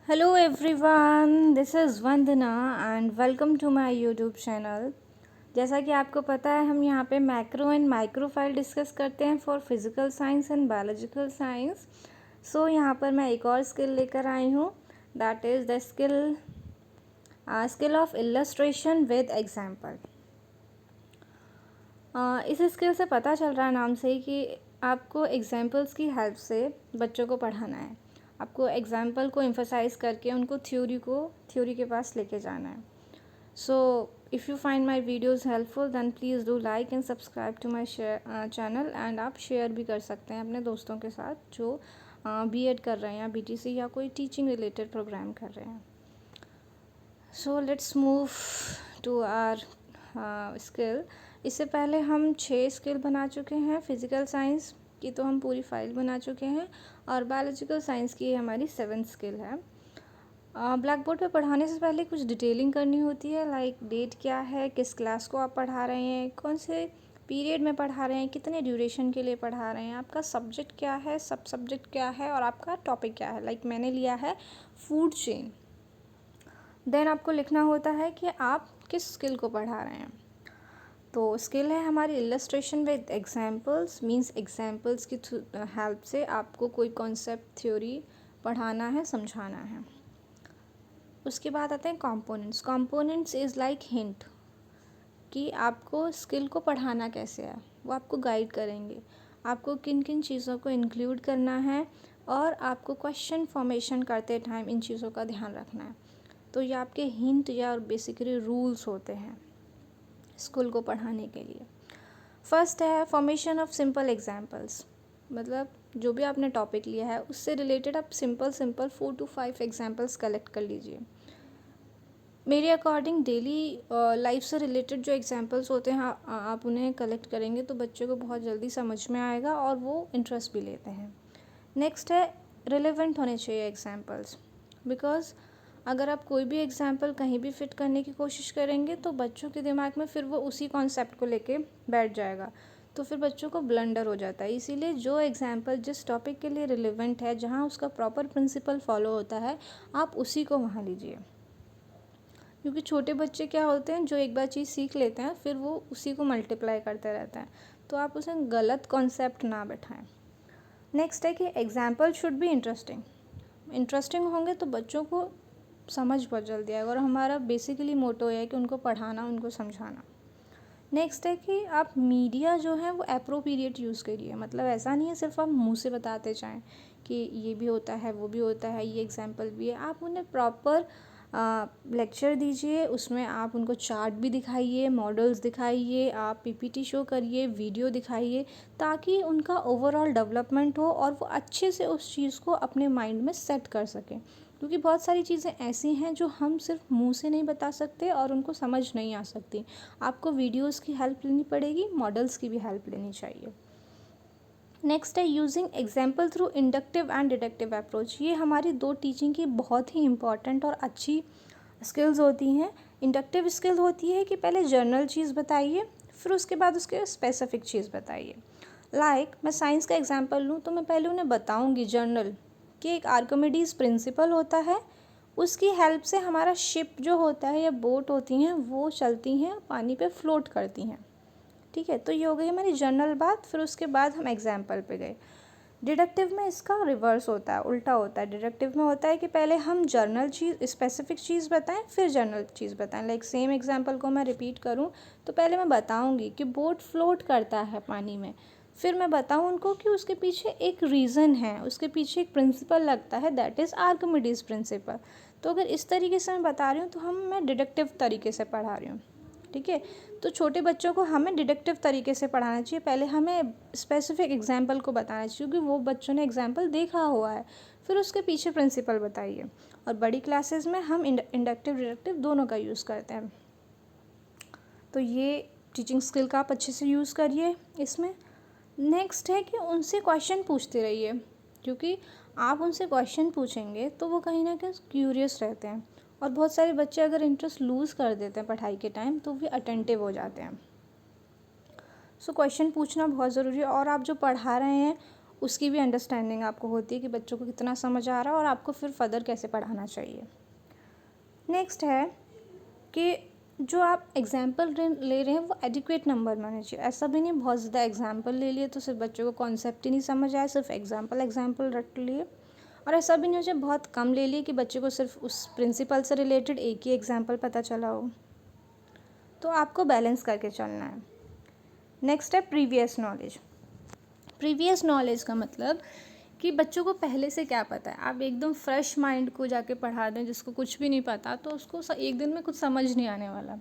Hello everyone, this is Vandana and welcome to my YouTube channel। जैसा कि आपको पता है हम यहाँ पे macro and micro file discuss करते हैं for physical science and biological science. So यहाँ पर मैं एक और स्किल लेकर आई हूँ, that is the skill of illustration with example. इस स्किल से पता चल रहा है नाम से ही कि आपको एग्जाम्पल्स की हेल्प से बच्चों को पढ़ाना है। आपको एग्जाम्पल को एम्फसाइज करके उनको थ्योरी के पास लेके जाना है। So if you find my videos helpful then please do like and subscribe to my channel and आप शेयर भी कर सकते हैं अपने दोस्तों के साथ जो बीएड कर रहे हैं या बीटीसी या कोई टीचिंग रिलेटेड प्रोग्राम कर रहे हैं। So let's move to our skill. इससे पहले हम 6 स्किल बना चुके हैं। फिज़िकल साइंस की तो हम पूरी फाइल बना चुके हैं और बायोलॉजिकल साइंस की हमारी 7th स्किल है। ब्लैक बोर्ड पर पढ़ाने से पहले कुछ डिटेलिंग करनी होती है, लाइक डेट क्या है, किस क्लास को आप पढ़ा रहे हैं, कौन से पीरियड में पढ़ा रहे हैं, कितने ड्यूरेशन के लिए पढ़ा रहे हैं, आपका सब्जेक्ट क्या है, सब सब्जेक्ट क्या है और आपका टॉपिक क्या है। लाइक मैंने लिया है फूड चेन। देन आपको लिखना होता है कि आप किस स्किल को पढ़ा रहे हैं। तो स्किल है हमारी illustration with examples, means examples की हेल्प से आपको कोई कॉन्सेप्ट थ्योरी पढ़ाना है, समझाना है। उसके बाद आते हैं components. Components is like hint कि आपको स्किल को पढ़ाना कैसे है, वो आपको गाइड करेंगे, आपको किन किन चीज़ों को इंक्लूड करना है और आपको क्वेश्चन फॉर्मेशन करते टाइम इन चीज़ों का ध्यान रखना है। तो ये आपके हिंट या बेसिकली रूल्स होते हैं स्कूल को पढ़ाने के लिए। फर्स्ट है फॉर्मेशन ऑफ सिंपल एग्जाम्पल्स, मतलब जो भी आपने टॉपिक लिया है उससे रिलेटेड आप सिंपल 4 to 5 एग्जाम्पल्स कलेक्ट कर लीजिए। मेरे अकॉर्डिंग डेली लाइफ से रिलेटेड जो एग्जाम्पल्स होते हैं आप उन्हें कलेक्ट करेंगे तो बच्चों को बहुत जल्दी समझ में आएगा और वो इंटरेस्ट भी लेते हैं। नेक्स्ट है रिलेवेंट होने चाहिए एग्जाम्पल्स, बिकॉज अगर आप कोई भी एग्जाम्पल कहीं भी फिट करने की कोशिश करेंगे तो बच्चों के दिमाग में फिर वो उसी कॉन्सेप्ट को लेके बैठ जाएगा, तो फिर बच्चों को ब्लंडर हो जाता है। इसीलिए जो एग्जाम्पल जिस टॉपिक के लिए रिलेवेंट है, जहाँ उसका प्रॉपर प्रिंसिपल फॉलो होता है, आप उसी को वहाँ लीजिए। क्योंकि छोटे बच्चे क्या होते हैं, जो एक बार चीज़ सीख लेते हैं फिर वो उसी को मल्टीप्लाई करते रहते हैं, तो आप उसे गलत कॉन्सेप्ट ना बैठाएं। नेक्स्ट है कि एग्जाम्पल शुड बी इंटरेस्टिंग होंगे तो बच्चों को समझ बहुत जल्दी आएगा, और हमारा बेसिकली मोटो है कि उनको पढ़ाना, उनको समझाना। नेक्स्ट है कि आप मीडिया जो है वो एप्रोप्रिएट यूज़ करिए, मतलब ऐसा नहीं है सिर्फ आप मुंह से बताते जाएं कि ये भी होता है, वो भी होता है, ये एग्जाम्पल भी है। आप उन्हें प्रॉपर लेक्चर दीजिए, उसमें आप उनको चार्ट भी दिखाइए, मॉडल्स दिखाइए, आप पीपीटी शो करिए, वीडियो दिखाइए, ताकि उनका ओवरऑल डेवलपमेंट हो और वो अच्छे से उस चीज़ को अपने माइंड में सेट कर सकें। क्योंकि बहुत सारी चीज़ें ऐसी हैं जो हम सिर्फ मुंह से नहीं बता सकते और उनको समझ नहीं आ सकती। आपको वीडियोस की हेल्प लेनी पड़ेगी, मॉडल्स की भी हेल्प लेनी चाहिए। नेक्स्ट है using example through inductive and deductive approach. ये हमारी 2 टीचिंग की बहुत ही इंपॉर्टेंट और अच्छी स्किल्स होती हैं। इंडक्टिव स्किल होती है कि पहले जनरल चीज़ बताइए, फिर उसके बाद उसके स्पेसिफिक चीज़ बताइए। लाइक मैं साइंस का एग्जाम्पल लूँ तो मैं पहले उन्हें बताऊँगी जनरल कि एक आर्किमिडीज़ प्रिंसिपल होता है, उसकी हेल्प से हमारा शिप जो होता है या बोट होती हैं वो चलती हैं, पानी पे फ्लोट करती हैं। ठीक है, तो ये हो गई हमारी जनरल बात। फिर उसके बाद हम एग्जाम्पल पे गए। डिडक्टिव में इसका रिवर्स होता है, उल्टा होता है। डिडक्टिव में होता है कि पहले हम जनरल चीज़, स्पेसिफिक चीज़ बताएं, फिर जनरल चीज़ बताएं। लाइक सेम एग्जाम्पल को मैं रिपीट करूं तो पहले मैं बताऊंगी कि बोट फ्लोट करता है पानी में, फिर मैं बताऊं उनको कि उसके पीछे एक रीज़न है, उसके पीछे एक प्रिंसिपल लगता है, दैट इज़ आर्किमिडीज़ प्रिंसिपल। तो अगर इस तरीके से मैं बता रही हूँ तो मैं डिडक्टिव तरीके से पढ़ा रही हूँ। ठीक है, तो छोटे बच्चों को हमें डिडक्टिव तरीके से पढ़ाना चाहिए। पहले हमें स्पेसिफिक एग्जाम्पल को बताना चाहिए क्योंकि वो बच्चों ने एग्जाम्पल देखा हुआ है, फिर उसके पीछे प्रिंसिपल बताइए। और बड़ी क्लासेस में हम इंडक्टिव डिडक्टिव दोनों का यूज़ करते हैं। तो ये टीचिंग स्किल का आप अच्छे से यूज़ करिए इसमें। नेक्स्ट है कि उनसे क्वेश्चन पूछते रहिए, क्योंकि आप उनसे क्वेश्चन पूछेंगे तो वो कहीं ना कहीं क्यूरियस रहते हैं, और बहुत सारे बच्चे अगर इंटरेस्ट लूज़ कर देते हैं पढ़ाई के टाइम तो भी अटेंटिव हो जाते हैं। सो क्वेश्चन पूछना बहुत ज़रूरी है, और आप जो पढ़ा रहे हैं उसकी भी अंडरस्टैंडिंग आपको होती है कि बच्चों को कितना समझ आ रहा है और आपको फिर फर्दर कैसे पढ़ाना चाहिए। नेक्स्ट है कि जो आप एग्जाम्पल ले रहे हैं वो एडिक्वेट नंबर में होने चाहिए। ऐसा भी नहीं बहुत ज़्यादा एग्जाम्पल ले लिए तो सिर्फ बच्चों को कॉन्सेप्ट ही नहीं समझ आया, सिर्फ एग्जाम्पल रट लिए। और ऐसा भी नहीं हो जाए बहुत कम ले लिए कि बच्चे को सिर्फ उस प्रिंसिपल से रिलेटेड एक ही एग्जाम्पल पता चला हो। तो आपको बैलेंस करके चलना है। नेक्स्ट है प्रीवियस नॉलेज। प्रीवियस नॉलेज का मतलब कि बच्चों को पहले से क्या पता है। आप एकदम फ्रेश माइंड को जाके पढ़ा दें जिसको कुछ भी नहीं पता, तो उसको एक दिन में कुछ समझ नहीं आने वाला।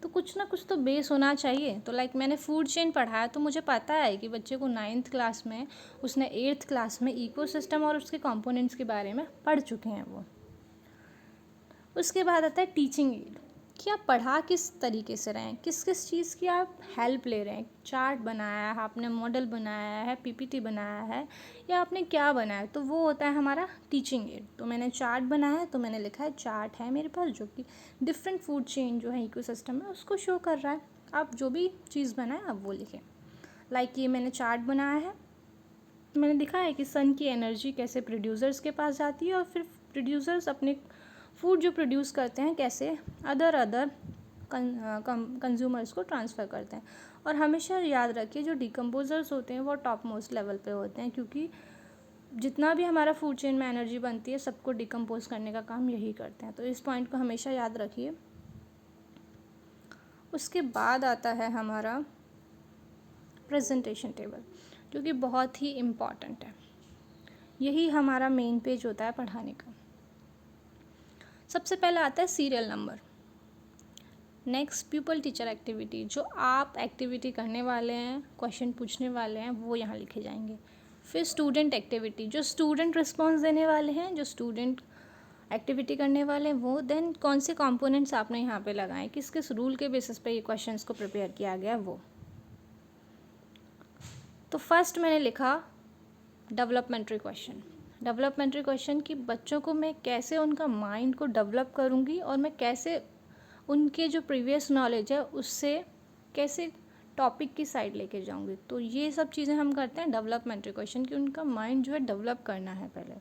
तो कुछ ना कुछ तो बेस होना चाहिए। तो लाइक मैंने फूड चेन पढ़ाया तो मुझे पता है कि बच्चे को 9th क्लास में, उसने 8th क्लास में इकोसिस्टम और उसके कंपोनेंट्स के बारे में पढ़ चुके हैं वो। उसके बाद आता है टीचिंग एड, कि आप पढ़ा किस तरीके से रहे हैं, किस किस चीज़ की आप हेल्प ले रहे हैं। चार्ट बनाया है आपने, मॉडल बनाया है, पीपीटी बनाया है, या आपने क्या बनाया, तो वो होता है हमारा टीचिंग एड। तो मैंने चार्ट बनाया है तो मैंने लिखा है चार्ट है मेरे पास जो कि डिफरेंट फूड चेन जो है इकोसिस्टम है उसको शो कर रहा है। आप जो भी चीज़ बनाए आप वो लिखें। लाइक ये मैंने चार्ट बनाया है, मैंने दिखा है कि सन की एनर्जी कैसे प्रोड्यूसर्स के पास जाती है और फिर प्रोड्यूसर्स अपने फूड जो प्रोड्यूस करते हैं कैसे अदर कंज्यूमर्स को ट्रांसफ़र करते हैं। और हमेशा याद रखिए जो डिकम्पोजर्स होते हैं वो टॉप मोस्ट लेवल पे होते हैं, क्योंकि जितना भी हमारा फूड चेन में एनर्जी बनती है सबको डिकम्पोज करने का काम यही करते हैं। तो इस पॉइंट को हमेशा याद रखिए। उसके बाद आता है हमारा प्रेजेंटेशन टेबल, जो कि बहुत ही इम्पॉर्टेंट है। यही हमारा मेन पेज होता है पढ़ाने का। सबसे पहले आता है serial number. Next pupil teacher activity, जो आप एक्टिविटी करने वाले हैं, क्वेश्चन पूछने वाले हैं, वो यहाँ लिखे जाएंगे। फिर स्टूडेंट एक्टिविटी, जो स्टूडेंट रिस्पॉन्स देने वाले हैं, जो स्टूडेंट एक्टिविटी करने वाले हैं वो। देन कौन से कंपोनेंट्स आपने यहाँ पे लगाए, किस किस रूल के बेसिस पे ये क्वेश्चंस को प्रिपेयर किया गया वो। तो फर्स्ट मैंने लिखा डेवलपमेंट्री क्वेश्चन। डेवलपमेंट्री क्वेश्चन कि बच्चों को मैं कैसे उनका माइंड को डेवलप करूँगी और मैं कैसे उनके जो प्रीवियस नॉलेज है उससे कैसे टॉपिक की साइड लेके जाऊँगी। तो ये सब चीज़ें हम करते हैं डेवलपमेंट्री क्वेश्चन कि उनका माइंड जो है डेवलप करना है। पहले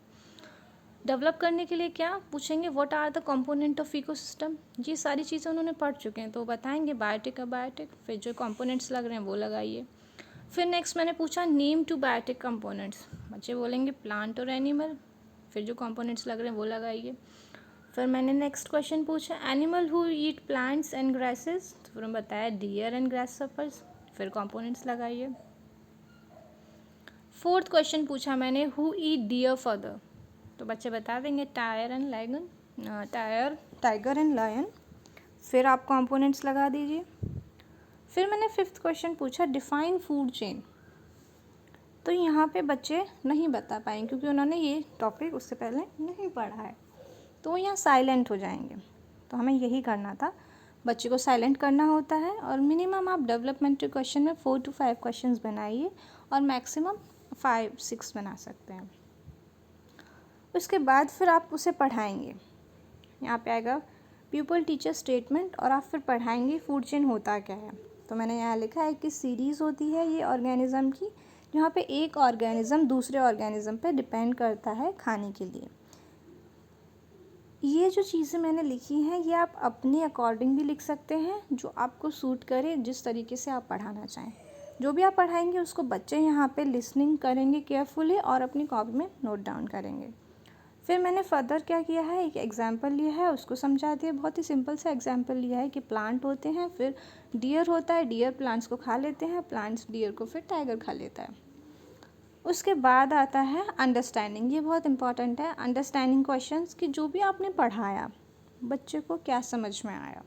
डेवलप करने के लिए क्या पूछेंगे, what are the component of ecosystem. ये सारी चीज़ें उन्होंने पढ़ चुके हैं तो बताएंगे बायोटिक का बायोटिक, फिर जो कंपोनेंट्स लग रहे हैं वो लगाइए। फिर नेक्स्ट मैंने पूछा नेम टू बायोटिक कंपोनेंट्स, बच्चे बोलेंगे प्लांट और एनिमल, फिर जो कंपोनेंट्स लग रहे हैं वो लगाइए। फिर मैंने नेक्स्ट क्वेश्चन पूछा animal who eat plants and grasses, तो फिर बताया डियर एंड ग्रासहॉपर्स, फिर कंपोनेंट्स लगाइए। फोर्थ क्वेश्चन पूछा मैंने हु ईट डियर फर्दर, तो बच्चे बता देंगे टाइगर एंड लायन, फिर आप कंपोनेंट्स लगा दीजिए। फिर मैंने फिफ्थ क्वेश्चन पूछा डिफाइन फूड चेन, तो यहाँ पे बच्चे नहीं बता पाएंगे क्योंकि उन्होंने ये टॉपिक उससे पहले नहीं पढ़ा है, तो यहाँ साइलेंट हो जाएंगे। तो हमें यही करना था, बच्चे को साइलेंट करना होता है। और मिनिमम आप डेवलपमेंटरी क्वेश्चन में 4 to 5 क्वेश्चंस बनाइए और मैक्सिमम 5-6 बना सकते हैं। उसके बाद फिर आप उसे पढ़ाएंगे, यहाँ पे आएगा प्यूपल टीचर स्टेटमेंट, और आप फिर पढ़ाएंगे फूड चेन होता क्या है। तो मैंने यहाँ लिखा है कि सीरीज़ होती है ये ऑर्गेनिज़म की, जहाँ पे एक ऑर्गेनिज़म दूसरे ऑर्गेनिज़म पे डिपेंड करता है खाने के लिए। ये जो चीज़ें मैंने लिखी हैं ये आप अपने अकॉर्डिंग भी लिख सकते हैं, जो आपको सूट करे, जिस तरीके से आप पढ़ाना चाहें। जो भी आप पढ़ाएंगे उसको बच्चे यहाँ पे लिसनिंग करेंगे केयरफुली और अपनी कॉपी में नोट डाउन करेंगे। फिर मैंने फर्दर क्या किया है, एक एग्जाम्पल लिया है उसको समझा दिया। बहुत ही सिंपल सा एग्जाम्पल लिया है कि प्लांट होते हैं, फिर डियर होता है, डियर प्लांट्स को खा लेते हैं, प्लांट्स डियर को फिर टाइगर खा लेता है। उसके बाद आता है अंडरस्टैंडिंग, ये बहुत इंपॉर्टेंट है। अंडरस्टैंडिंग क्वेश्चंस कि जो भी आपने पढ़ाया बच्चे को क्या समझ में आया,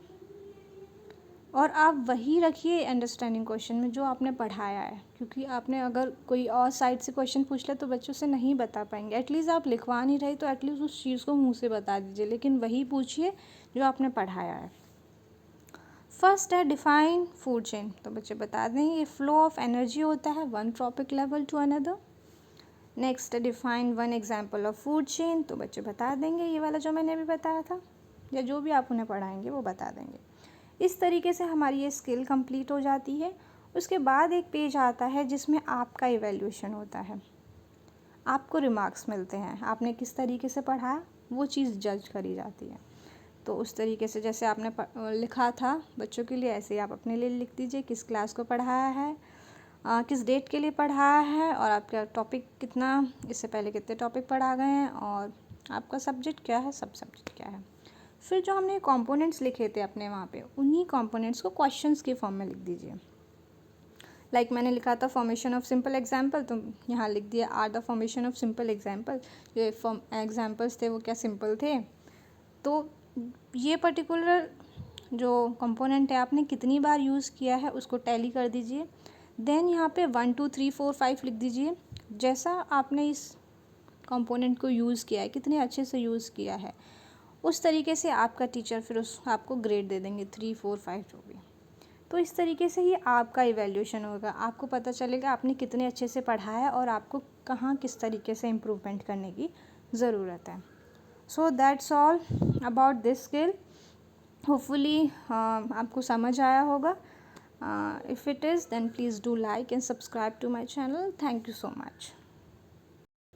और आप वही रखिए अंडरस्टैंडिंग क्वेश्चन में जो आपने पढ़ाया है, क्योंकि आपने अगर कोई और साइड से क्वेश्चन पूछ ले तो बच्चों से नहीं बता पाएंगे। एटलीस्ट आप लिखवा नहीं रहे तो एटलीस्ट उस चीज़ को मुंह से बता दीजिए, लेकिन वही पूछिए जो आपने पढ़ाया है। फर्स्ट है डिफाइन फूड चेन, तो बच्चे बता देंगे ये फ्लो ऑफ एनर्जी होता है one trophic level to another. Next define one example of food chain, तो बच्चे बता देंगे ये वाला जो मैंने अभी बताया था, या जो भी आप उन्हें पढ़ाएंगे वो बता देंगे। इस तरीके से हमारी ये स्किल कंप्लीट हो जाती है। उसके बाद एक पेज आता है जिसमें आपका इवैल्यूएशन होता है। आपको रिमार्क्स मिलते हैं, आपने किस तरीके से पढ़ा वो चीज़ जज करी जाती है। तो उस तरीके से जैसे आपने लिखा था बच्चों के लिए, ऐसे ही आप अपने लिए लिख दीजिए, किस क्लास को पढ़ाया है, किस डेट के लिए पढ़ाया है, और आपका टॉपिक कितना, इससे पहले कितने टॉपिक पढ़ा गए हैं, और आपका सब्जेक्ट क्या है, सब सब्जेक्ट क्या है। फिर जो हमने कंपोनेंट्स लिखे थे अपने वहाँ पे, उन्हीं कंपोनेंट्स को क्वेश्चंस के फॉर्म में लिख दीजिए। लाइक मैंने लिखा था फॉर्मेशन ऑफ सिंपल एग्जाम्पल, तो यहाँ लिख दिया are the formation of simple example. जो एग्जाम्पल्स थे वो क्या सिंपल थे। तो ये पर्टिकुलर जो कंपोनेंट है आपने कितनी बार यूज़ किया है उसको टैली कर दीजिए। देन यहाँ पे 1 2 3 4 5 लिख दीजिए। जैसा आपने इस कंपोनेंट को यूज़ किया है, कितने अच्छे से यूज़ किया है, उस तरीके से आपका टीचर फिर उस आपको ग्रेड दे देंगे 3 4 5 जो भी। तो इस तरीके से ही आपका इवैल्यूएशन होगा, आपको पता चलेगा आपने कितने अच्छे से पढ़ा है और आपको कहाँ किस तरीके से इम्प्रूवमेंट करने की ज़रूरत है। So that's all about this skill. Hopefully आपको समझ आया होगा। If it is then please do like and subscribe to my channel. Thank you so much.